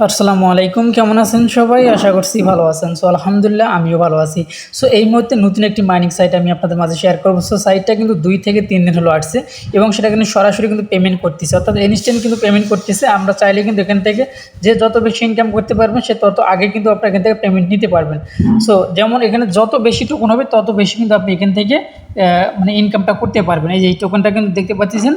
আসসালামু আলাইকুম, কেমন আছেন সবাই? আশা করছি ভালো আছেন। সো আলহামদুলিল্লাহ আমিও ভালো আছি। সো এই মুহূর্তে নতুন একটি মাইনিং সাইট আমি আপনাদের মাঝে শেয়ার করব। সো সাইটটা কিন্তু 2 থেকে 3 দিন হলো আসছে এবং সেটা কিন্তু সরাসরি কিন্তু পেমেন্ট করতেছে, অর্থাৎ ইনস্ট্যান্ট কিন্তু পেমেন্ট করতেছে। আমরা চাইলে কিন্তু এখান থেকে যে যত বেশি ইনকাম করতে পারবেন সে তত আগে কিন্তু আপনার এখান থেকে পেমেন্ট নিতে পারবেন। সো যেমন এখানে যত বেশি টোকন হবে তত বেশি কিন্তু আপনি এখান থেকে মানে ইনকামটা করতে পারবেন। এই যে এই টোকনটা কিন্তু দেখতে পাচ্ছেন।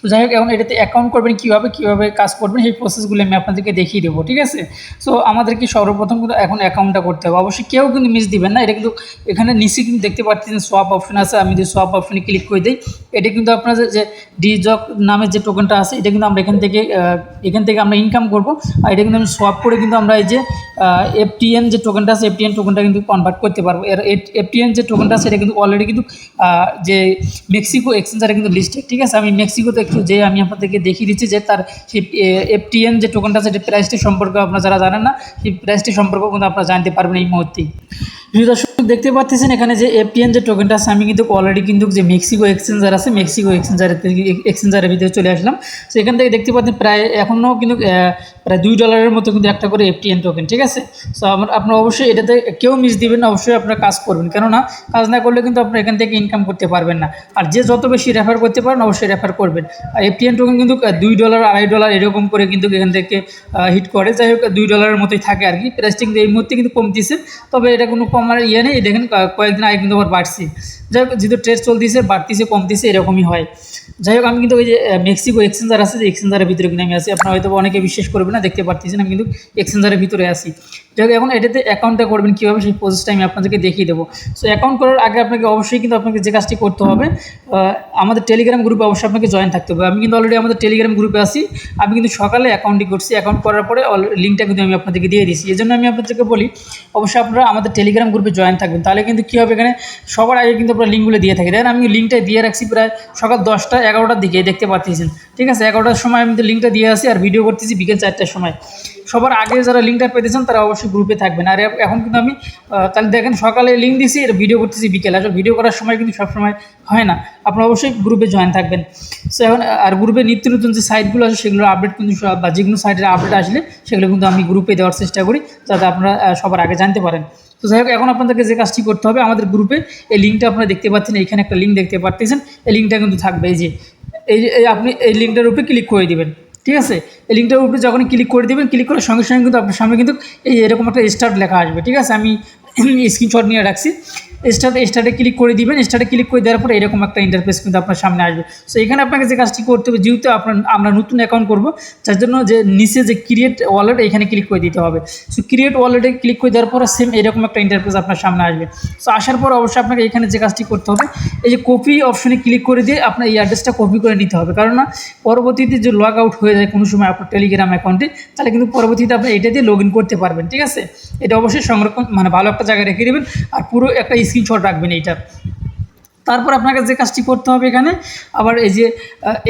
তো যাই হোক, এখন এটাতে অ্যাকাউন্ট করবেন কীভাবে কাজ করবেন সেই প্রসেসগুলো আমি আপনাদেরকে দেখিয়ে দেবো, ঠিক আছে? সো আমাদেরকে সর্বপ্রথম কিন্তু এখন অ্যাকাউন্টটা করতে হবে। অবশ্যই কেউ কিন্তু মিস দিবেন না। এটা কিন্তু এখানে নিচে কিন্তু দেখতে পাচ্ছেন সোয়াপ অপশন আছে। আমি যদি সোয়াপ অপশনে ক্লিক করে দিই, এটা কিন্তু আপনার যে ডিজক নামের যে টোকেনটা আছে এটা কিন্তু আমরা এখান থেকে আমরা ইনকাম করব। আর এটা কিন্তু আমি সোয়াপ করে কিন্তু আমরা এই যে এফটিএন যে টোকেনটা আছে এফটিএন টোকেনটা কিন্তু কনভার্ট করতে পারবো। এর এফটিএন যে টোকেনটা আছে এটা কিন্তু অলরেডি কিন্তু যে মেক্সিকো এক্সচেঞ্জারে কিন্তু লিস্টেড, ঠিক আছে? আমি মেক্সিকোতে একটু যে আমি আপনাদেরকে দেখিয়ে দিচ্ছি যে তার সেই এফটিএন যে টোকেনটা আছে এটা প্রাইসটি সম্পর্কে আপনারা যারা জানেন না সেই প্রাইসটি সম্পর্কেও কিন্তু আপনারা জানতে পারবেন এই মুহূর্তেই। প্রিয় দর্শক, দেখতে পাচ্ছেন এখানে যে এফটিএন যে টোকেনটা আছে আমি কিন্তু অলরেডি কিন্তু যে মেক্সিকো এক্সচেঞ্জার আছে মেক্সিকো এক্সচেঞ্জারের ভিতরে চলে আসলাম। তো এখান থেকে দেখতে পাচ্ছেন প্রায় এখনও কিন্তু প্রায় $2 মতো কিন্তু একটা করে এফটিএন টোকেন, ঠিক আছে? সো আপনার অবশ্যই এটাতে কেউ মিস দিবেন না, অবশ্যই আপনারা কাজ করবেন, কেননা কাজ না করলে কিন্তু আপনার এখান থেকে ইনকাম করতে পারবেন না। আর যে যত বেশি রেফার করতে পারেন অবশ্যই রেফার করবেন। আর এফটিএন টোকেন কিন্তু $2 $2.5 এরকম করে কিন্তু এখান থেকে হিট করে। যাই হোক, $2 মতোই থাকে আর কি। প্রাইসটা কিন্তু এই মুহূর্তে কিন্তু কমতেছে, তবে এটা কোনো কমার ইয়ে নেই। দেখেন কয়েকদিন আগে কিন্তু আবার বাড়ছে। যাই হোক, যেহেতু ট্রেড চলতেছে বাড়তিছে কমতেছে এরকমই হয়। যাই হোক, আমি কিন্তু ওই যে মেক্সিকো এক্সচেঞ্জার আছে যে এক্সচেঞ্জারের ভিতরে কিন্তু আমি আছি। আপনারা হয়তো অনেকে বিশ্বাস করবেন না, দেখতে পারতেছেন আমি কিন্তু এক্সচেঞ্জারের ভিতরে আছি। যাই হোক, এখন এটাতে অ্যাকাউন্টটা করবেন কীভাবে সেই প্রসেসটা আমি আপনাদেরকে দেখিয়ে দেবো। সো অ্যাকাউন্ট করার আগে আপনাকে অবশ্যই কিন্তু আপনাকে যে কাজটি করতে হবে, আমাদের টেলিগ্রাম গ্রুপে অবশ্যই আপনাকে জয়েন থাকতে হবে। আমি কিন্তু অলরেডি আমাদের টেলিগ্রাম গ্রুপে আছি। আমি কিন্তু সকালে অ্যাকাউন্টটি করছি। অ্যাকাউন্ট করার পরে লিঙ্কটা কিন্তু আমি আপনাদেরকে দিয়ে দিয়েছি। এই জন্য আমি আপনাদেরকে বলি অবশ্যই আপনারা আমাদের টেলিগ্রাম গ্রুপে জয়েন থাকবেন। তাহলে কিন্তু কী হবে, এখানে সবার আগে কিন্তু আপনারা লিঙ্কগুলো দিয়ে থাকি। দেখেন আমি লিঙ্কটা দিয়ে রাখছি প্রায় সকাল 10টা 11টার দিকে, দেখতে পাচ্ছেন, ঠিক আছে? 11টার সময় আমি তো লিঙ্কটা দিয়ে আসি আর ভিডিও করতেছি বিকেল 4টার সময়। সবার আগে যারা লিঙ্কটা পেতেছেন তারা অবশ্যই গ্রুপে থাকবেন। আর এখন কিন্তু আমি তাহলে দেখেন সকালে লিঙ্ক দিছি আর ভিডিও করতেছি বিকেলে। আসলে ভিডিও করার সময় কিন্তু সবসময় হয় না। আপনারা অবশ্যই গ্রুপে জয়েন থাকবেন। সো এখন আর গ্রুপে নিত্য নতুন যে সাইটগুলো আছে সেগুলোর আপডেট কিন্তু বা যেগুলো সাইটের আপডেট আসলে সেগুলো কিন্তু আমি গ্রুপে দেওয়ার চেষ্টা করি, যাতে আপনারা সবার আগে জানতে পারেন। তো যাই হোক, এখন আপনাদেরকে যে কাজটি করতে হবে, আমাদের গ্রুপে এই লিঙ্কটা আপনারা দেখতে পাচ্ছেন, এইখানে একটা লিঙ্ক দেখতে পাচ্ছেন। এই লিঙ্কটা কিন্তু থাকবে এই যে আপনি এই লিঙ্কটার উপরে ক্লিক করে দিবেন, ঠিক আছে? এই লিঙ্কটার উপরে যখন ক্লিক করে দেবেন, ক্লিক করার সঙ্গে সঙ্গে কিন্তু আপনার সামনে কিন্তু এরকম একটা স্টার্ট লেখা আসবে, ঠিক আছে? আমি স্ক্রিনশট নিয়ে রাখছি। স্টার্টে ক্লিক করে দিবেন। স্টার্টে ক্লিক করে দেওয়ার পরে এরকম একটা ইন্টারফেস কিন্তু আপনার সামনে আসবে। সো এখানে আপনাকে যে কাজটি করতে হবে, যেহেতু আমরা নতুন অ্যাকাউন্ট করব, যার জন্য যে নিচে যে ক্রিয়েট ওয়ালেট এখানে ক্লিক করে দিতে হবে। সো ক্রিয়েট ওয়ালেটে ক্লিক করে দেওয়ার পরে সেম এরকম একটা ইন্টারফেস আপনার সামনে আসবে। সো আসার পর অবশ্যই আপনাকে এখানে যে কাজটি করতে হবে, এই যে কপি অপশনে ক্লিক করে দিয়ে আপনার এই অ্যাড্রেসটা কপি করে নিতে হবে, কারণ না পরবর্তীতে যে লগ আউট হয়ে যায় কোনো সময় আপনার টেলিগ্রাম অ্যাকাউন্টে, তাহলে কিন্তু পরবর্তীতে আপনি এটা দিয়ে লগ ইন করতে পারবেন, ঠিক আছে? এটা অবশ্যই সংরক্ষণ মানে ভালো একটা জায়গায় রেখে দেবেন আর পুরো একটা স্ক্রিনশট রাখবেন এইটা। তারপর আপনাকে যে কাজটি করতে হবে, এখানে আবার এই যে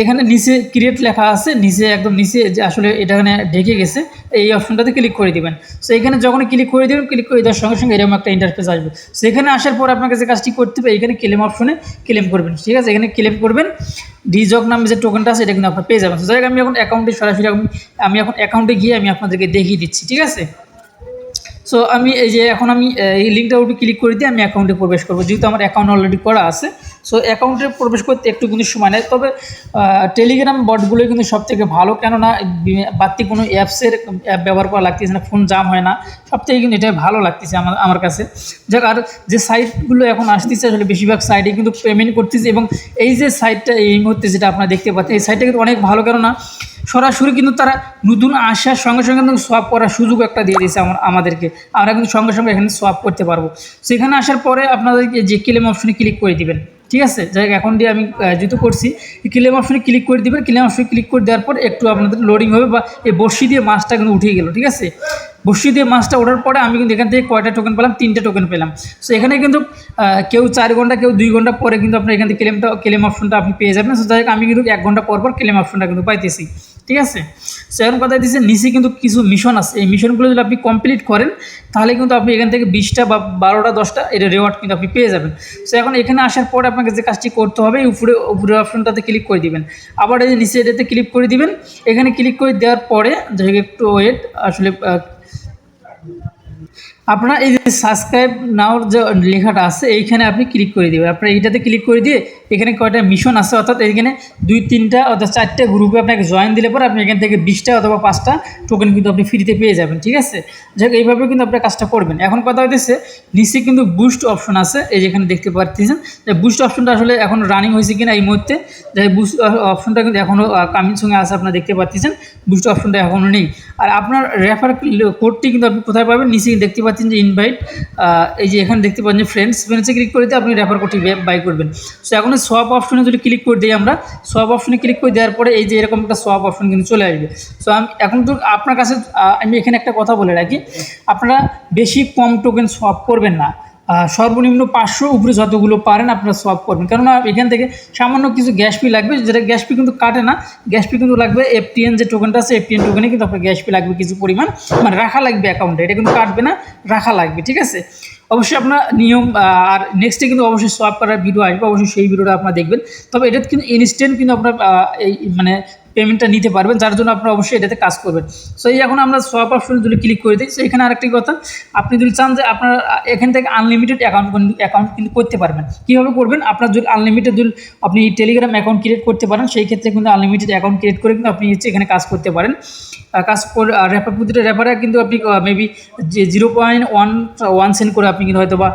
এখানে নিচে ক্রিয়েট লেখা আছে, নিচে একদম নিচে যে আসলে এটা এখানে ঢেকে গেছে, এই অপশনটাতে ক্লিক করে দিবেন। সো এখানে যখন ক্লিক করে দেবেন, ক্লিক করে দেওয়ার সঙ্গে সঙ্গে এরকম একটা ইন্টারফেস আসবে। সো এখানে আসার পর আপনাকে যে কাজটি করতে হবে, এখানে ক্লেম অপশনে ক্লেম করবেন, ঠিক আছে? এখানে ক্লেম করবেন। ডিজক নামে যে টোকেনটা আছে এটা কিন্তু আপনার পেয়ে যাবেন। যাই হোক, আমি এখন অ্যাকাউন্টে সরাসরি আমি এখন অ্যাকাউন্টে গিয়ে আমি আপনাদেরকে দেখিয়ে দিচ্ছি, ঠিক আছে? সো আমি এই যে এখন আমি এই লিঙ্কটার উপরে ক্লিক করে দিয়ে আমি অ্যাকাউন্টে প্রবেশ করবো, যেহেতু আমার অ্যাকাউন্ট অলরেডি করা আছে। সো অ্যাকাউন্টে প্রবেশ করতে একটু কিন্তু সময় নেয়, তবে টেলিগ্রাম বটগুলোই কিন্তু সবথেকে ভালো, কেননা বাড়তি কোনো অ্যাপসের অ্যাপ ব্যবহার করা লাগতেছে না, ফোন জাম হয় না, সবথেকে কিন্তু এটাই ভালো লাগতেছে আমার কাছে। যাক, আর যে সাইটগুলো এখন আসতেছে আসলে বেশিরভাগ সাইটে কিন্তু পেমেন্ট করতেছে, এবং এই যে সাইটটা এই মুহূর্তে যেটা আপনারা দেখতে পাচ্ছেন এই সাইটটা কিন্তু অনেক ভালো, কেননা সরাসরি কিন্তু তারা নতুন আসার সঙ্গে সঙ্গে কিন্তু সোয়াপ করার সুযোগ একটা দিয়ে দিয়েছে আমাদেরকে। আমরা কিন্তু সঙ্গে সঙ্গে এখানে সোয়াপ করতে পারবো। সেখানে আসার পরে আপনাদেরকে যে ক্লেম অপশনে ক্লিক করে দিবেন, ঠিক আছে? যাই হোক, এখন দিয়ে আমি যেহেতু করছি, ক্লেম অপশনে ক্লিক করে দিবেন। ক্লেম অপশনে ক্লিক করে দেওয়ার পর একটু আপনাদের লোডিং হবে, বা এই বর্ষি দিয়ে মাছটা কিন্তু উঠে গেল, ঠিক আছে? বর্ষি দিয়ে মাছটা ওঠার পরে আমি কিন্তু এখান থেকে কয়টা টোকেন পেলাম, 3টে টোকেন পেলাম। সো এখানে কিন্তু কেউ 4 ঘন্টা কেউ 2 ঘন্টা পরে কিন্তু আপনার এখান থেকে ক্লেম অপশনটা আপনি পেয়ে যাবেন। সো যাই হোক, আমি কিন্তু 1 ঘন্টা পর পর ক্লেম অপশনটা কিন্তু পাইতেছি। ঠিক আছে। সো এখন কথা দিচ্ছে নিচে কিন্তু কিছু মিশন আছে, এই মিশনগুলো যদি আপনি কমপ্লিট করেন তাহলে কিন্তু আপনি এখান থেকে 20টা বা 12টা 10টা এটা রেওয়ার্ড কিন্তু আপনি পেয়ে যাবেন। সো এখন এখানে আসার পরে আপনাকে যে কাজটি করতে হবে উপরে অপশনটাতে ক্লিক করে দিবেন, আবার এই যে নিচে এটাতে ক্লিক করে দিবেন। এখানে ক্লিক করে দেওয়ার পরে যাই একটু ওয়েট, আসলে আপনার এই যে সাবস্ক্রাইব নাওর যে লেখাটা আছে এইখানে আপনি ক্লিক করে দেবেন। আপনার এইটাতে ক্লিক করে দিয়ে এখানে কয়টা মিশন আছে, অর্থাৎ এখানে 2-3টা অর্থাৎ 4টে গ্রুপে আপনাকে জয়েন দিলে পরে আপনি এখান থেকে 20টা অথবা 5টা টোকেন কিন্তু আপনি ফ্রিতে পেয়ে যাবেন। ঠিক আছে, যাই হোক এইভাবে কিন্তু আপনার কাজটা করবেন। এখন কথা হইতেছে নিচে কিন্তু বুস্ট অপশন আছে, এই যেখানে দেখতে পাচ্ছেন যে বুস্ট অপশনটা আসলে এখন রানিং হয়েছে কিনা এই মুহূর্তে, যাই বুস্ট অপশনটা কিন্তু এখনও কামিং সঙ্গে আছে, আপনারা দেখতে পাচ্ছেন বুস্ট অপশনটা এখনও নেই। আর আপনার রেফার কোডটি কিন্তু আপনি কোথায় পাবেন, নিচে দেখতে পাচ্ছেন যে ইনভাইট, এই যে এখানে দেখতে পাচ্ছেন যে ফ্রেন্ডসে ক্লিক করে দিয়ে আপনি রেফার কোডটি বাই করবেন। সো এখন সোয়াপ অপশনে যদি ক্লিক করে দিই আমরা, সোয়াপ অপশনে ক্লিক করে দেওয়ার পরে এই যে এরকম একটা সোয়াপ অপশন কিন্তু চলে আসবে। সো আমি এখন তো আপনার কাছে আমি এখানে একটা কথা বলে রাখি, আপনারা বেশি কম টোকেন সোয়াপ করবেন না, সর্বনিম্ন 500 উপরে যতগুলো পারেন আপনারা সোয়াপ করবেন, কেননা এখান থেকে সামান্য কিছু গ্যাস ফি লাগবে, যেটা গ্যাস ফি কিন্তু কাটে না, গ্যাস ফি কিন্তু লাগবে এফটিএন যে টোকেনটা আছে এফটিএন টোকেনে কিন্তু আপনার গ্যাস ফি লাগবে কিছু পরিমাণ, মানে রাখা লাগবে অ্যাকাউন্টে, এটা কিন্তু কাটবে না, রাখা লাগবে। ঠিক আছে, অবশ্যই আপনার নিয়ম, আর নেক্সটে কিন্তু অবশ্যই সোয়াপ করার ভিডিও আসবে, অবশ্যই সেই ভিডিওটা আপনারা দেখবেন। তবে এটা কিন্তু ইনস্ট্যান্ট কিন্তু আপনার এই মানে পেমেন্টটা নিতে পারবেন, যার জন্য আপনারা অবশ্যই এটাতে কাজ করবেন। সো এই এখন আমরা সোয়াপ অপশন যদি ক্লিক করে দিই, সো এখানে আরেকটি কথা, আপনি যদি চান যে আপনার এখান থেকে আনলিমিটেড অ্যাকাউন্ট কিন্তু করতে পারবেন। কীভাবে করবেন, আপনার যদি আনলিমিটেড যদি আপনি টেলিগ্রাম অ্যাকাউন্ট ক্রিয়েট করতে পারেন, সেই ক্ষেত্রে কিন্তু আনলিমিটেড অ্যাকাউন্ট ক্রিয়েট করে কিন্তু আপনি হচ্ছে এখানে কাজ করতে পারেন। কাজ করে রেফার প্রতিটা রেফারে কিন্তু আপনি মেবি যে 0.1 সেন্ট করে আপনি কিন্তু হয়তো বা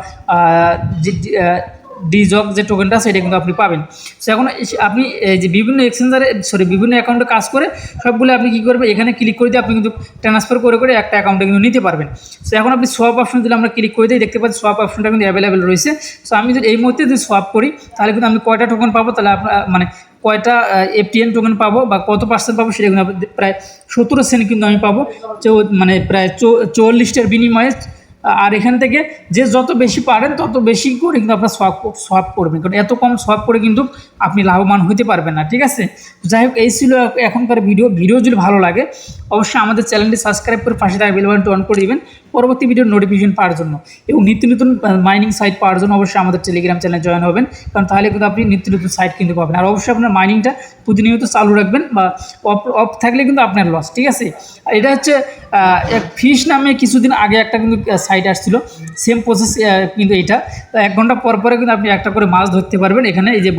ডিজক যে টোকেনটা সেটা কিন্তু আপনি পাবেন। সো এখন আপনি যে বিভিন্ন বিভিন্ন অ্যাকাউন্টে কাজ করে সবগুলো আপনি কী করবেন, এখানে ক্লিক করে দিয়ে আপনি কিন্তু ট্রান্সফার করে একটা অ্যাকাউন্টে কিন্তু নিতে পারবেন। সো এখন আপনি সোয়াপ অপশন দিলে আমরা ক্লিক করে দিই, দেখতে পাচ্ছি সোয়াপ অপশনটা কিন্তু অ্যাভেলেবেল রয়েছে। সো আমি যদি এই মুহূর্তে যদি সোয়াপ করি তাহলে কিন্তু আমি কয়টা টোকেন পাবো, তাহলে আপনার মানে কয়টা এফটিএন টোকেন পাবো বা কত পার্সেন্ট পাবো সেটা কিন্তু প্রায় 17 সেন্ট কিন্তু আমি পাবো, মানে প্রায় 44টার বিনিময়ে। আর এখান থেকে যে যত বেশি পারেন তত বেশি করে কিন্তু আপনার সোয়াপ করবেন, কারণ এত কম সোয়াপ করে কিন্তু আপনি লাভবান হতে পারবেন না। ঠিক আছে, যাই হোক এই ছিল এখনকার ভিডিও যদি ভালো লাগে অবশ্যই আমাদের চ্যানেলটি সাবস্ক্রাইব করে পাশে থাকা বেল বাটনটি অন করে দিবেন পরবর্তী ভিডিওর নোটিফিকেশন পাওয়ার জন্য, এবং নিত্য নতুন মাইনিং সাইট পাওয়ার জন্য অবশ্যই আমাদের টেলিগ্রাম চ্যানেলে জয়েন হবেন, কারণ তাহলে কিন্তু আপনি নিত্য নতুন সাইট কিন্তু পাবেন। আর অবশ্যই আপনার মাইনিংটা প্রতিনিয়ত চালু রাখবেন, বা অফ থাকলে কিন্তু আপনার লস। ঠিক আছে, আর এটা হচ্ছে এক ফিশ নামে কিছুদিন আগে একটা কিন্তু সাইট আসছিল, সেম প্রসেস কিন্তু এইটা 1 ঘন্টা পর পরে কিন্তু আপনি একটা করে মাছ ধরতে পারবেন। এখানে এই যে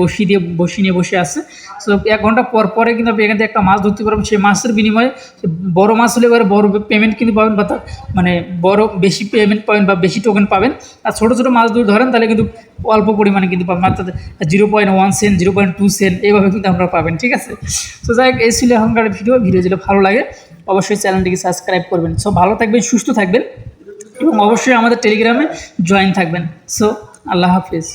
বসি নিয়ে বসে আছে, সো 1 ঘন্টা পর পরে কিন্তু আপনি এখান থেকে একটা মাছ ধরতে পারবেন, সেই মাছের বিনিময়ে বড় মাছ হলে এবার বড় পেমেন্ট কিন্তু পাবেন, বা মানে বড় বেশি পেমেন্ট পাবেন বা বেশি টোকেন পাবেন। আর ছোটো ছোটো মাছ যদি ধরেন তাহলে কিন্তু অল্প পরিমাণে কিন্তু পাবেন, মাত্র 0.1 সেন্ট 0.2 সেন্ট এইভাবে কিন্তু আপনারা পাবেন। ঠিক আছে, তো যাই হোক এই ছিল এখনকার ভিডিও যদি ভালো লাগে অবশ্যই চ্যানেলটিকে সাবস্ক্রাইব করবেন। সো ভালো থাকবেন, সুস্থ থাকবেন, এবং অবশ্যই আমাদের টেলিগ্রামে জয়েন থাকবেন। সো আল্লাহ হাফিজ।